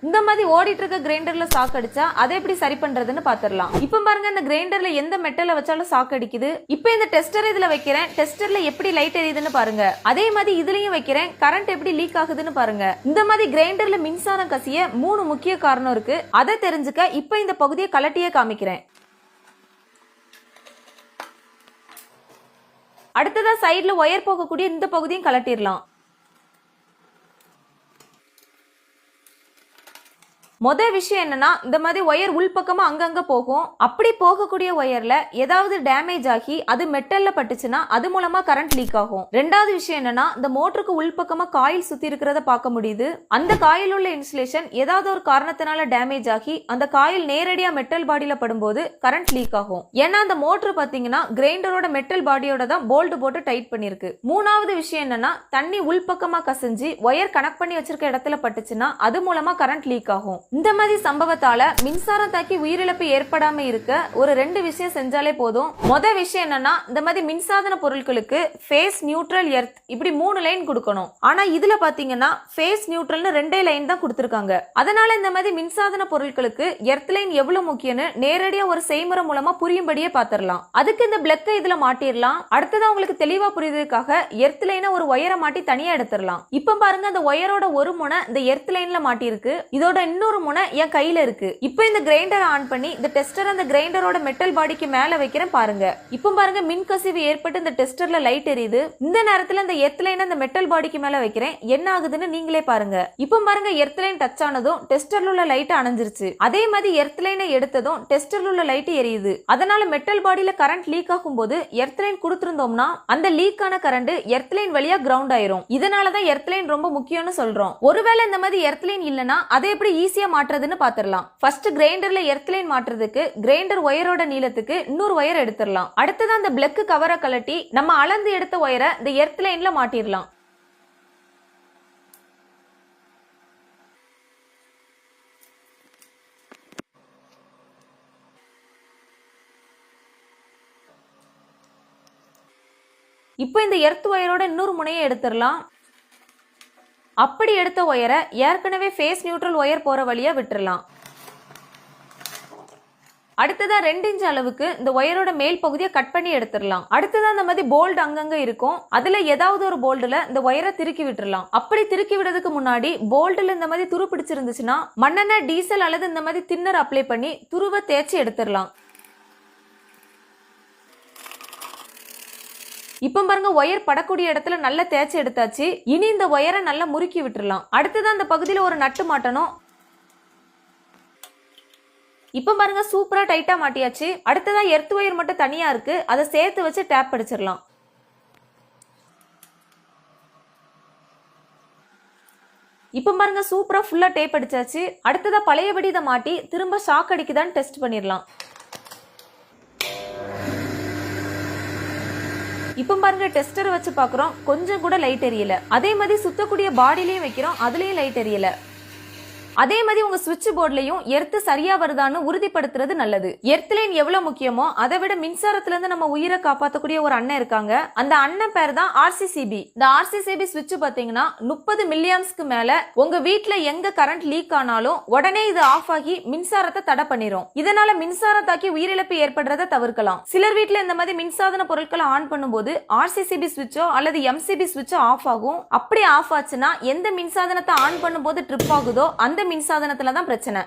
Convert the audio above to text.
இந்த மாதிரி ஓடிட்டு இருக்க கிரைண்டர்ல ஷாக் அடிச்சா அதை எப்படி சரி பண்றதுன்னு பாத்துடலாம். இப்ப பாருங்க இந்த கிரைண்டர்ல எந்த மெட்டலை வச்சாலும் ஷாக் அடிக்குது. இப்ப இந்த டெஸ்டர் இதுல வைக்கிறேன், டெஸ்டர்ல எப்படி லைட் எரியுதுன்னு பாருங்க. அதே மாதிரி இதுலயும் வைக்கிறேன், கரண்ட் எப்படி லீக் ஆகுதுன்னு பாருங்க. இந்த மாதிரி கிரைண்டர்ல மின்சாரம் கசிய 3 முக்கிய காரணம் இருக்கு. அதை தெரிஞ்சுக்க இப்ப இந்த பகுதியை கலட்டியே காமிக்கிறேன். அடுத்ததா சைடுல ஒயர் போகக்கூடிய இந்த பகுதியும் கலட்டிடலாம். முதல் விஷயம் என்னன்னா, இந்த மாதிரி ஒயர் உள்பக்கமா அங்கங்க போகும். அப்படி போகக்கூடிய ஒயர்ல ஏதாவது டேமேஜ் ஆகி அது மெட்டல்ல பட்டுச்சுன்னா அது மூலமா கரண்ட் லீக் ஆகும். ரெண்டாவது விஷயம் என்னன்னா, இந்த மோட்டருக்கு உள்பக்கமா காயில் சுத்தி இருக்கிறத பார்க்க முடியுது. அந்த காயில் உள்ள இன்சுலேஷன் ஏதாவது ஒரு காரணத்தினால டேமேஜ் ஆகி அந்த காயில் நேரடியா மெட்டல் பாடியில படும்போது கரண்ட் லீக் ஆகும். ஏன்னா அந்த மோட்டர் பாத்தீங்கன்னா கிரைண்டரோட மெட்டல் பாடியோட தான் போல்ட் போட்டு டைட் பண்ணிருக்கு. மூணாவது விஷயம் என்னன்னா, தண்ணி உள்பக்கமா கசிஞ்சு ஒயர் கனெக்ட் பண்ணி வச்சிருக்க இடத்துல பட்டுச்சுன்னா அது மூலமா கரண்ட் லீக் ஆகும். இந்த மாதிரி சம்பவத்தால மின்சாரம் தாக்கி உயிரிழப்பு ஏற்படாம இருக்க ஒரு 2 விஷயம் செஞ்சாலே போதும். முதல் விஷயம் என்னன்னா, இந்த மாதிரி மின்சாதன பொருட்களுக்கு ஃபேஸ், நியூட்ரல், எர்த் இப்படி 3 லைன் கொடுக்கணும். ஆனா இதுல பாத்தீங்கன்னா ஃபேஸ், நியூட்ரல்னு 2 லைன் தான் கொடுத்திருக்காங்க. அதனால இந்த மாதிரி மின்சாதன பொருட்களுக்கு எர்த் லைன் எவ்வளவு முக்கியம்னு நேரடியா ஒரு செய்முறை மூலமா புரியும்படியே பாத்திரலாம். அதுக்கு இந்த பிளக்கை இதுல மாட்டிடலாம். அடுத்ததான் உங்களுக்கு தெளிவா புரியுறதுக்காக எர்த் லைனை ஒரு ஒயரை மாட்டி தனியா எடுத்துடலாம். இப்ப பாருங்க, அந்த ஒயரோட ஒரு முனை இந்த எர்த் லைன்ல மாட்டிருக்கு, இதோட இன்னொரு முனை என் கையில இருக்கு. இப்போ இந்த கிரைண்டரை ஆன் பண்ணி இந்த டெஸ்டர் அந்த கிரைண்டரோட மெட்டல் பாடிக்கு மேல வைக்கிறேன் பாருங்க. இப்போ பாருங்க, மின் கசிவு ஏற்பட்டு இந்த டெஸ்டர்ல லைட் எரியுது. இந்த நேரத்துல இந்த எர்த் லைனை அந்த மெட்டல் பாடிக்கு மேல வைக்கிறேன், என்ன ஆகுதுன்னு நீங்களே பாருங்க. இப்போ பாருங்க, எர்த் லைன் டச் ஆனதும் டெஸ்டர்ல உள்ள லைட் அணைஞ்சிருச்சு. அதே மாதிரி எர்த் லைனை எடுத்ததும் டெஸ்டர்ல உள்ள லைட் எரியுது. அதனால மெட்டல் பாடியில கரண்ட் லீக் ஆகும் போது எர்த் லைன் கொடுத்திருந்தோம்னா அந்த லீக் ஆன கரண்ட் எர்த் லைன் வழியா கிரவுண்ட் ஆயிரும். இதனாலதான் எர்த் லைன் ரொம்ப முக்கியம்னு சொல்றோம். ஒருவேளை இந்த மாதிரி எர்த் லைன் இல்லனா அதை எப்படி ஈஸியா மாற்றுறதுன்னு பாத்துறலாம். ஃபர்ஸ்ட் கிரைண்டர்ல எர்த் லைன் மாற்றுறதுக்கு கிரைண்டர் ஒயரோட நீளத்துக்கு இன்னொரு ஒயர் எடுத்துடலாம். அடுத்தது அந்த பிளக் கவரை கலட்டி நம்ம அளந்து எடுத்த ஒயரை இந்த எர்த் லைன்ல மாட்டிடலாம். இப்போ இந்த எர்த் ஒயரோட இன்னொரு முனையை எடுத்துடலாம். அப்படி எடுத்த ஒயரை ஏற்கனவே ஃபேஸ், நியூட்ரல் ஒயர் போற வழியா விட்டுறலாம். அடுத்ததா 2 இன்ச் அளவுக்கு இந்த ஒயரோட மேல் பகுதியை கட் பண்ணி எடுத்துடலாம். அடுத்ததான் இந்த மாதிரி போல்ட் அங்கங்க இருக்கும், அதுல ஏதாவது ஒரு போல்டுல இந்த ஒயரை திருக்கி விட்டுறலாம். அப்படி திருக்கி விடுறதுக்கு முன்னாடி போல்டுல இந்த மாதிரி துரு பிடிச்சிருந்துச்சுன்னா மண்ணெண்ணெய், டீசல் அல்லது இந்த மாதிரி தின்னர் அப்ளை பண்ணி துருவை தேய்ச்சி எடுத்துடலாம். இப்ப பாருங்க, ஒயர் படக்கூடிய இடத்துல நல்லா தேய்ச்சி எடுத்தாச்சு. இனி இந்த ஒயரை நல்லா முறுக்கி விட்டுறலாம். அடுத்ததான் அந்த பகுதியில ஒரு நட்டு மாட்டணும். இப்ப பாருங்க, சூப்பரா டைட்டா மாட்டியாச்சு. அடுத்ததா எர்த் ஒயர் மட்டும் தனியா இருக்கு, அதை சேர்த்து வச்சு டேப் அடிச்சிடலாம். இப்ப பாருங்க, சூப்பரா ஃபுல்லா டேப் அடிச்சாச்சு. அடுத்ததா பழையபடி இதை மாட்டி திரும்ப ஷாக் அடிக்குதான்னு டெஸ்ட் பண்ணிடலாம். இப்ப பாருங்க, டெஸ்டர் வச்சு பாக்குறோம், கொஞ்சம் கூட லைட் எரியல. அதே மாதிரி சுத்தக்கூடிய பாடியிலையும் வைக்கிறோம், அதுலயும் லைட் எரியல. அதே மாதிரி உங்க சுவிட்ச் போர்ட்லயும் எர்த் சரியா வருதான்னு உறுதிப்படுத்துறது நல்லது. எர்த் லைன் எவ்வளவு முக்கியமோ அதை விட மின்சாரத்துல இருந்து நம்ம உயிரை காப்பாற்றக்கூடிய ஒரு அண்ணன் இருக்காங்க. அந்த அண்ணன் பேர் தான் ஆர்சிசிபி. இந்த ஆர்சிசிபி சுவிட்ச் பாத்தீங்கன்னா 30 மில்லியாம்ஸ்க்கு மேல உங்க வீட்டுல எங்க கரண்ட் லீக் ஆனாலும் உடனே இது ஆஃப் ஆகி மின்சாரத்தை தடை பண்ணிரும். இதனால மின்சாரம் தாக்கி உயிரிழப்பு ஏற்படுறதை தவிர்க்கலாம். சிலர் வீட்டுல இந்த மாதிரி மின்சாதன பொருட்களை ஆன் பண்ணும்போது ஆர்சிசிபி சுவிட்சோ அல்லது எம்சிபி சுவிட்சோ ஆஃப் ஆகும். அப்படி ஆஃப் ஆச்சுன்னா எந்த மின்சாதனத்தை ஆன் பண்ணும்போது ட்ரிப் ஆகுதோ அந்த மின்சாதனத்துல தான் பிரச்சனை.